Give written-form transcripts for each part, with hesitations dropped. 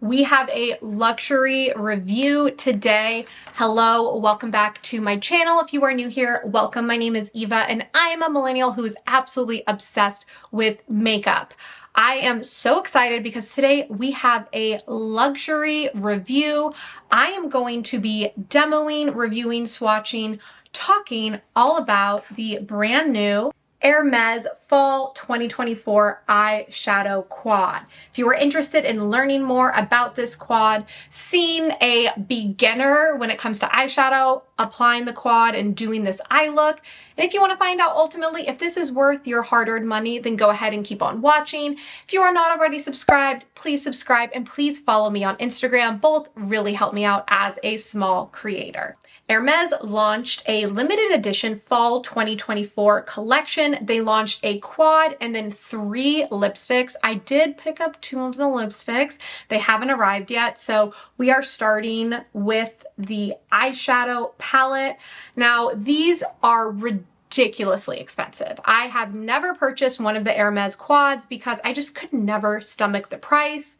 We have a luxury review today. Hello, welcome back to my channel. If you are new here, welcome. My name is Eva and I am a millennial who is absolutely obsessed with makeup. I am so excited because today we have a luxury review. I am going to be demoing, reviewing, swatching, talking all about the brand new Hermes Fall 2024 Eyeshadow Quad. If you are interested in learning more about this quad, seeing a beginner when it comes to eyeshadow, applying the quad and doing this eye look, and if you want to find out ultimately if this is worth your hard-earned money, then go ahead and keep on watching. If you are not already subscribed, please subscribe and please follow me on Instagram. Both really help me out as a small creator. Hermes launched a limited edition Fall 2024 collection. They launched a quad and then 3 lipsticks. I did pick up 2 of the lipsticks. They haven't arrived yet, so we are starting with the eyeshadow palette. Now, these are ridiculously expensive. I have never purchased one of the Hermes quads because I just could never stomach the price.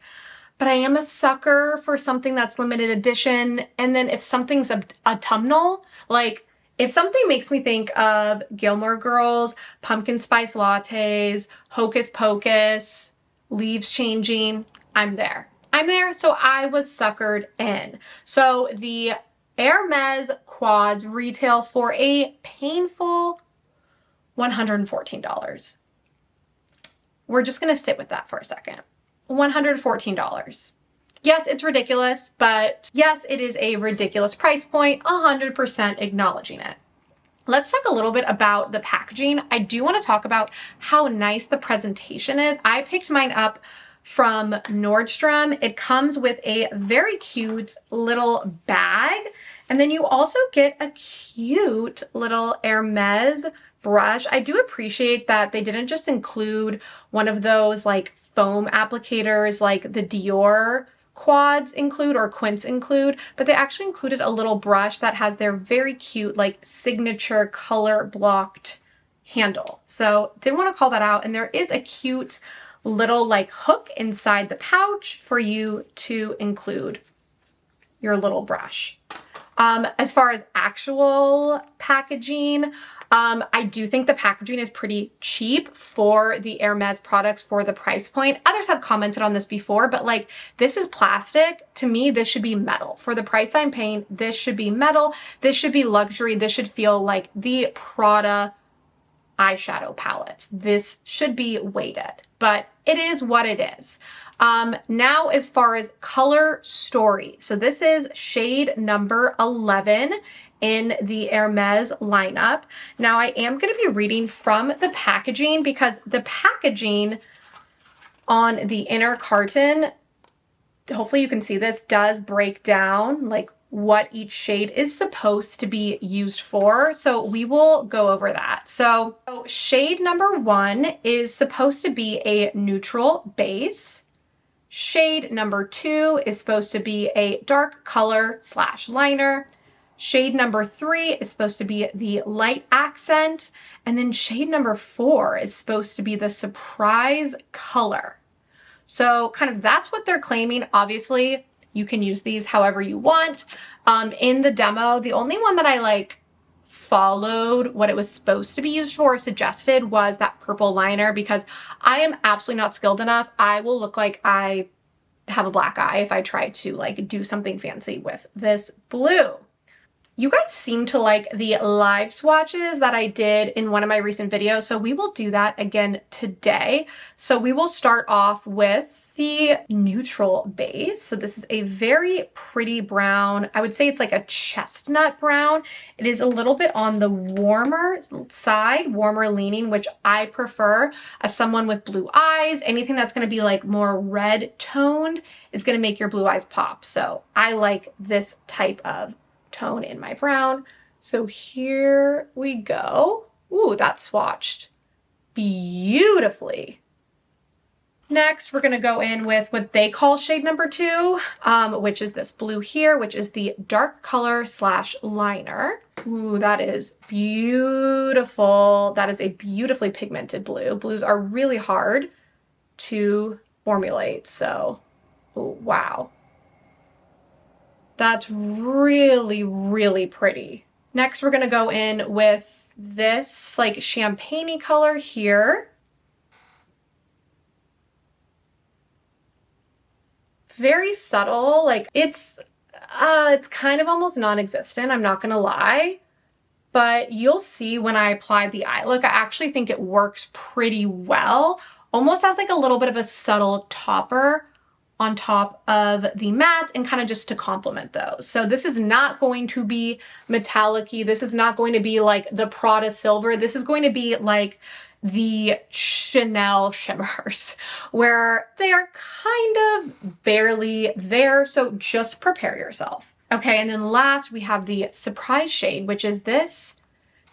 But I am a sucker for something that's limited edition. And then if something's autumnal, like if something makes me think of Gilmore Girls, pumpkin spice lattes, Hocus Pocus, leaves changing, I'm there. I'm there, so I was suckered in. So the Hermes quads retail for a painful $114. We're just gonna sit with that for a second. $114. Yes, it's ridiculous, but yes, it is a ridiculous price point, 100% acknowledging it. Let's talk a little bit about the packaging. I do want to talk about how nice the presentation is. I picked mine up from Nordstrom. It comes with a very cute little bag, and then you also get a cute little Hermes brush. I do appreciate that they didn't just include one of those like foam applicators like the Dior quads include or Quince include, but they actually included a little brush that has their very cute like signature color blocked handle. So did want to call that out. And there is a cute little like hook inside the pouch for you to include your little brush. As far as actual packaging, I do think the packaging is pretty cheap for the Hermes products for the price point. Others have commented on this before, but like this is plastic. To me, this should be metal. For the price I'm paying, this should be metal. This should be luxury. This should feel like the Prada eyeshadow palettes. This should be weighted, but it is what it is. Now, as far as color story, so this is shade number 11 in the Hermes lineup. Now, I am going to be reading from the packaging because the packaging on the inner carton, hopefully you can see this, does break down like what each shade is supposed to be used for. So we will go over that. So shade number 1 is supposed to be a neutral base. Shade number 2 is supposed to be a dark color / liner. Shade number 3 is supposed to be the light accent. And then shade number 4 is supposed to be the surprise color. So kind of that's what they're claiming. Obviously, you can use these however you want. In the demo, the only one that I like followed what it was supposed to be used for, suggested, was that purple liner because I am absolutely not skilled enough. I will look like I have a black eye if I try to like do something fancy with this blue. You guys seem to like the live swatches that I did in one of my recent videos, so we will do that again today. So we will start off with the neutral base. So this is a very pretty brown. I would say it's like a chestnut brown. It is a little bit on the warmer side, warmer leaning, which I prefer as someone with blue eyes. Anything that's going to be like more red toned is going to make your blue eyes pop. So I like this type of tone in my brown. So here we go. Ooh, that swatched beautifully. Next, we're going to go in with what they call shade number 2, which is this blue here, which is the dark color / liner. Ooh, that is beautiful. That is a beautifully pigmented blue. Blues are really hard to formulate, so ooh, wow. That's really, really pretty. Next, we're gonna go in with this like champagne-y color here. Very subtle, like it's kind of almost non-existent, I'm not gonna lie. But you'll see when I apply the eye look, I actually think it works pretty well. Almost as like a little bit of a subtle topper on top of the matte and kind of just to complement those. So this is not going to be metallic-y. This is not going to be like the Prada silver. This is going to be like the Chanel shimmers where they are kind of barely there. So just prepare yourself. Okay, and then last we have the surprise shade, which is this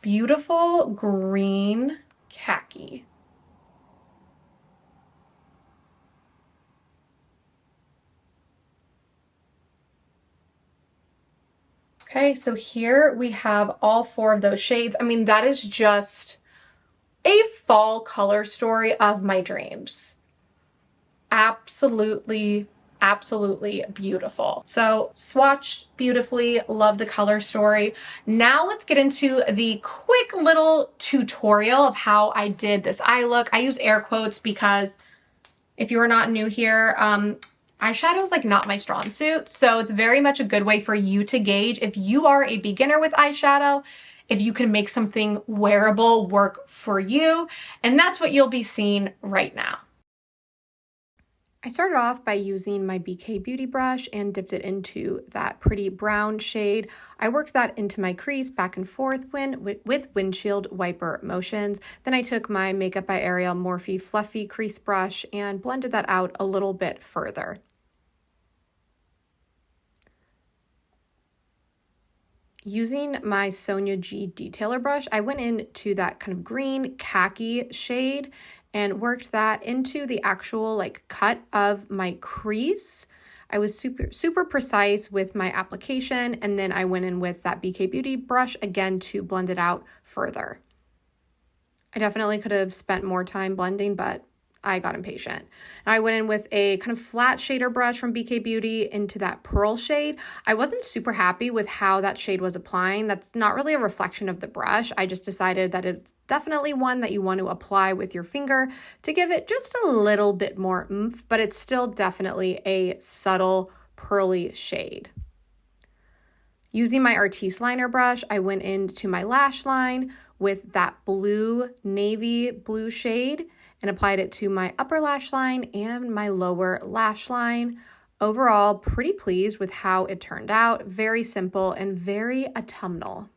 beautiful green khaki. Okay, so here we have all 4 of those shades. I mean, that is just a fall color story of my dreams. Absolutely, absolutely beautiful. So swatched beautifully, love the color story. Now let's get into the quick little tutorial of how I did this eye look. I use air quotes because if you are not new here, eyeshadow is like not my strong suit. So it's very much a good way for you to gauge if you are a beginner with eyeshadow, if you can make something wearable work for you. And that's what you'll be seeing right now. I started off by using my BK Beauty brush and dipped it into that pretty brown shade. I worked that into my crease back and forth with windshield wiper motions. Then I took my Makeup by Ariel Morphe Fluffy crease brush and blended that out a little bit further. Using my Sonia G detailer brush, I went into that kind of green khaki shade and worked that into the actual like cut of my crease. I was super precise with my application, and then I went in with that BK Beauty brush again to blend it out further. I definitely could have spent more time blending, but I got impatient. And I went in with a kind of flat shader brush from BK Beauty into that pearl shade. I wasn't super happy with how that shade was applying. That's not really a reflection of the brush. I just decided that it's definitely one that you want to apply with your finger to give it just a little bit more oomph, but it's still definitely a subtle pearly shade. Using my Artiste liner brush, I went into my lash line with that blue, navy blue shade and applied it to my upper lash line and my lower lash line. Overall, pretty pleased with how it turned out. Very simple and very autumnal.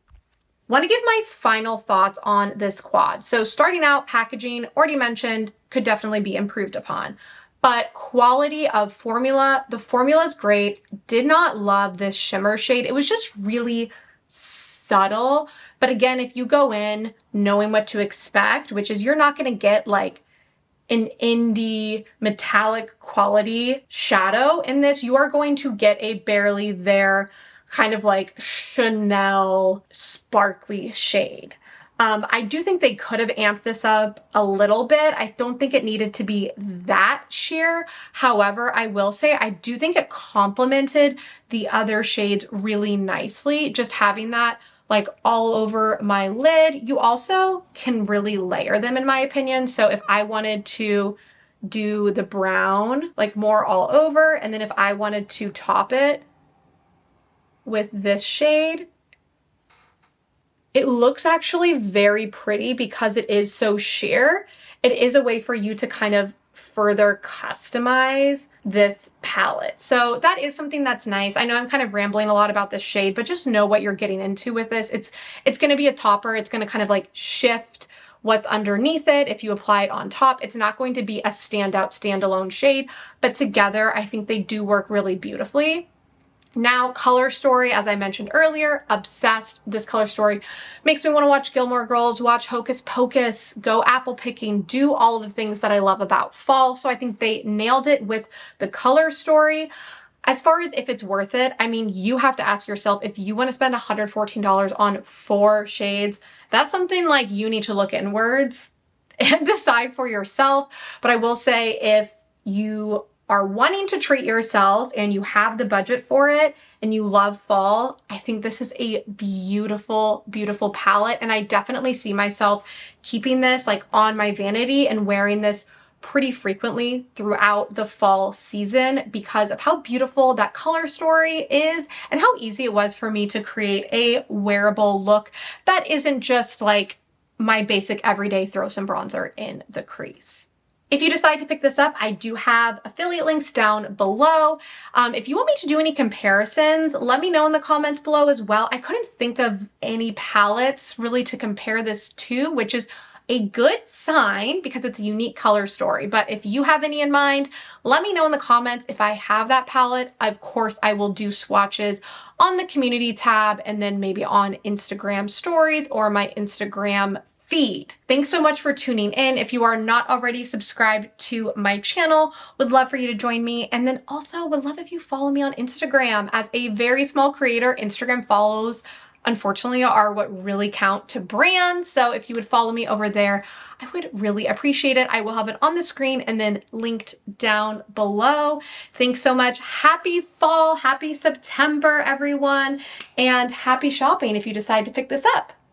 Want to give my final thoughts on this quad. So starting out, packaging, already mentioned, could definitely be improved upon. But quality of formula, the formula is great. Did not love this shimmer shade. It was just really subtle. But again, if you go in knowing what to expect, which is you're not going to get like an indie metallic quality shadow in this, you are going to get a barely there kind of like Chanel sparkly shade. I do think they could have amped this up a little bit. I don't think it needed to be that sheer. However, I will say I do think it complemented the other shades really nicely. Just having that like all over my lid. You also can really layer them in my opinion. So if I wanted to do the brown like more all over, and then if I wanted to top it with this shade, it looks actually very pretty because it is so sheer. It is a way for you to kind of further customize this palette. So that is something that's nice. I know I'm kind of rambling a lot about this shade, but just know what you're getting into with this. It's going to be a topper. It's going to kind of like shift what's underneath it. If you apply it on top, it's not going to be a standout standalone shade, but together I think they do work really beautifully. Now, color story, as I mentioned earlier, obsessed. This color story makes me want to watch Gilmore Girls, watch Hocus Pocus, go apple picking, do all of the things that I love about fall. So I think they nailed it with the color story. As far as if it's worth it, I mean, you have to ask yourself, if you want to spend $114 on 4 shades, that's something like you need to look inwards and decide for yourself. But I will say, if you are wanting to treat yourself and you have the budget for it and you love fall, I think this is a beautiful, beautiful palette. And I definitely see myself keeping this like on my vanity and wearing this pretty frequently throughout the fall season because of how beautiful that color story is and how easy it was for me to create a wearable look that isn't just like my basic everyday throw some bronzer in the crease. If you decide to pick this up, I do have affiliate links down below. If you want me to do any comparisons, let me know in the comments below as well. I couldn't think of any palettes really to compare this to, which is a good sign because it's a unique color story. But if you have any in mind, let me know in the comments. If I have that palette, of course, I will do swatches on the community tab and then maybe on Instagram stories or my Instagram feed. Thanks so much for tuning in. If you are not already subscribed to my channel, would love for you to join me. And then also would love if you follow me on Instagram. As a very small creator, Instagram follows, unfortunately, are what really count to brands. So if you would follow me over there, I would really appreciate it. I will have it on the screen and then linked down below. Thanks so much. Happy fall, happy September, everyone, and happy shopping if you decide to pick this up.